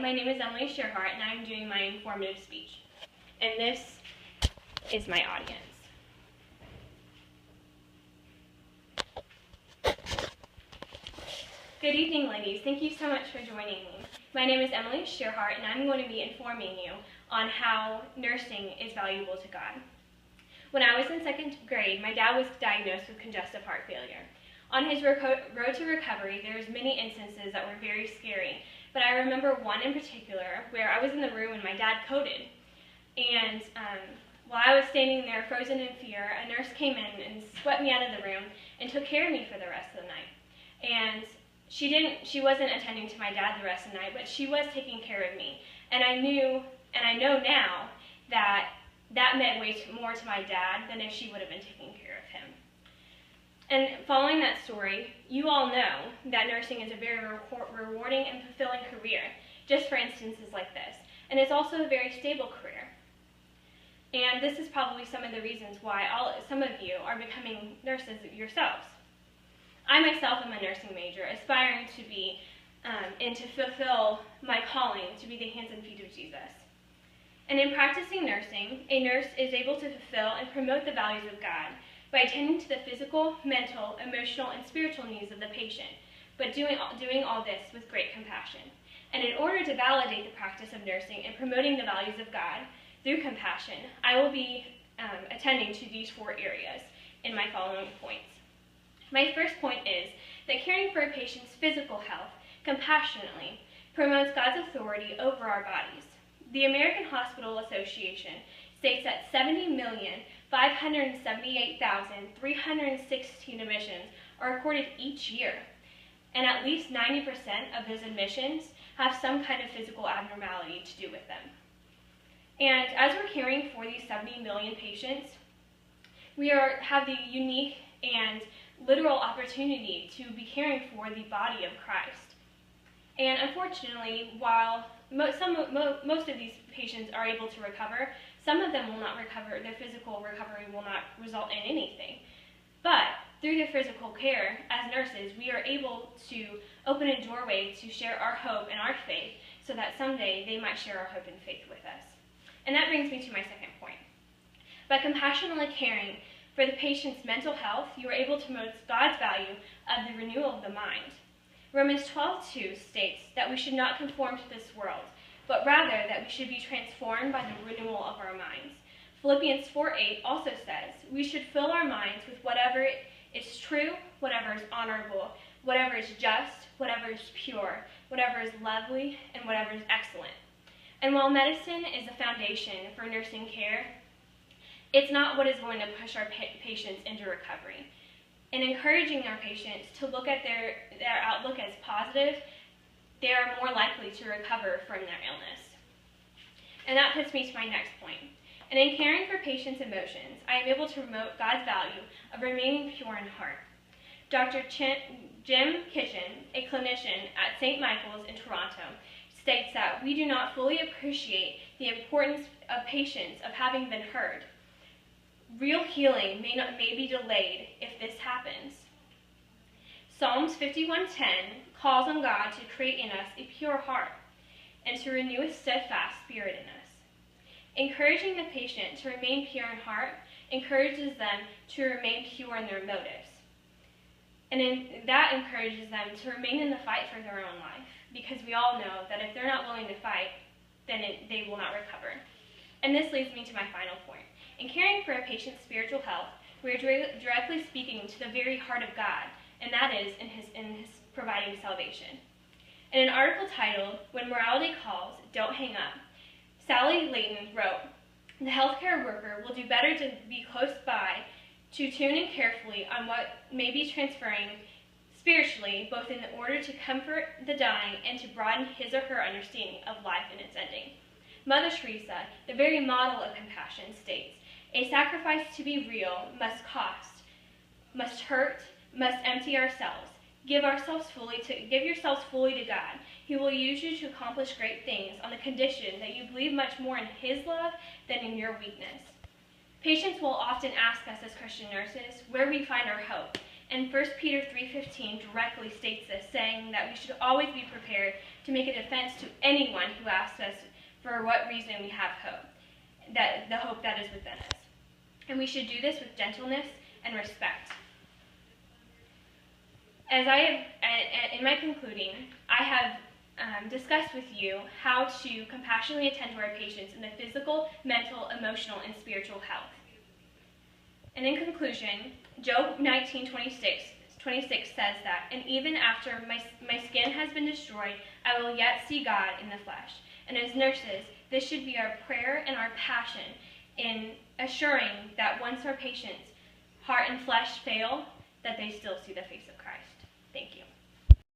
my name is Tschirhart, and I'm doing my informative speech. And this is my audience. Good evening, ladies. Thank you so much for joining me. My name is Tschirhart, and I'm going to be informing you on how nursing is valuable to God. When I was in second grade, my dad was diagnosed with congestive heart failure. On his road to recovery, there was many instances that were very scary, but I remember one in particular where I was in the room and my dad coded. And while I was standing there frozen in fear, a nurse came in and swept me out of the room and took care of me for the rest of the night. And she wasn't attending to my dad the rest of the night, but she was taking care of me. And I knew, and I know now, that meant way more to my dad than if she would have been taking care of him. And following that story, you all know that nursing is a very rewarding and fulfilling career, just for instances like this. And it's also a very stable career. And this is probably some of the reasons why some of you are becoming nurses yourselves. I myself am a nursing major, aspiring to be and to fulfill my calling to be the hands and feet of Jesus. And in practicing nursing, a nurse is able to fulfill and promote the values of God by attending to the physical, mental, emotional, and spiritual needs of the patient, but doing all this with great compassion. And in order to validate the practice of nursing and promoting the values of God through compassion, I will be attending to these 4 areas in my following points. My first point is that caring for a patient's physical health compassionately promotes God's authority over our bodies. The American Hospital Association states that 70,578,316 admissions are recorded each year, and at least 90% of those admissions have some kind of physical abnormality to do with them. And as we're caring for these 70 million patients, we have the unique and literal opportunity to be caring for the body of Christ. And unfortunately, while most of these patients are able to recover, some of them will not recover. Their physical recovery will not result in anything. But through their physical care, as nurses, we are able to open a doorway to share our hope and our faith so that someday they might share our hope and faith with us. And that brings me to my second point. By compassionately caring for the patient's mental health, you are able to promote God's value of the renewal of the mind. Romans 12:2 states that we should not conform to this world, but rather that we should be transformed by the renewal of our minds. Philippians 4:8 also says we should fill our minds with whatever is true, whatever is honorable, whatever is just, whatever is pure, whatever is lovely, and whatever is excellent. And while medicine is the foundation for nursing care, it's not what is going to push our patients into recovery. In encouraging our patients to look at their outlook as positive, they are more likely to recover from their illness. And that puts me to my next point. And in caring for patients' emotions, I am able to promote God's value of remaining pure in heart. Dr. Jim Kitchen, a clinician at St. Michael's in Toronto, states that we do not fully appreciate the importance of patients of having been heard. Real healing may be delayed if this happens. Psalms 51:10 calls on God to create in us a pure heart and to renew a steadfast spirit in us. Encouraging the patient to remain pure in heart encourages them to remain pure in their motives. And that encourages them to remain in the fight for their own life, because we all know that if they're not willing to fight, then they will not recover. And this leads me to my final point. In caring for a patient's spiritual health, we are directly speaking to the very heart of God, and that is in his providing salvation. In an article titled, "When Morality Calls, Don't Hang Up," Sally Layton wrote, "The healthcare worker will do better to be close by, to tune in carefully on what may be transferring spiritually, both in order to comfort the dying and to broaden his or her understanding of life and its ending." Mother Teresa, the very model of compassion, states, "A sacrifice to be real must cost, must hurt, must empty ourselves. Give yourselves fully to God. He will use you to accomplish great things on the condition that you believe much more in His love than in your weakness." Patients will often ask us as Christian nurses where we find our hope, And 1 Peter 3:15 directly states this, saying that we should always be prepared to make a defense to anyone who asks us for what reason we have hope, that the hope that is within us. And we should do this with gentleness and respect. As I have, in my concluding, I have discussed with you how to compassionately attend to our patients in the physical, mental, emotional, and spiritual health. And in conclusion, Job 19:26 says that, "And even after my skin has been destroyed, I will yet see God in the flesh." And as nurses, this should be our prayer and our passion in assuring that once our patients' heart and flesh fail, that they still see the face of Christ. Thank you.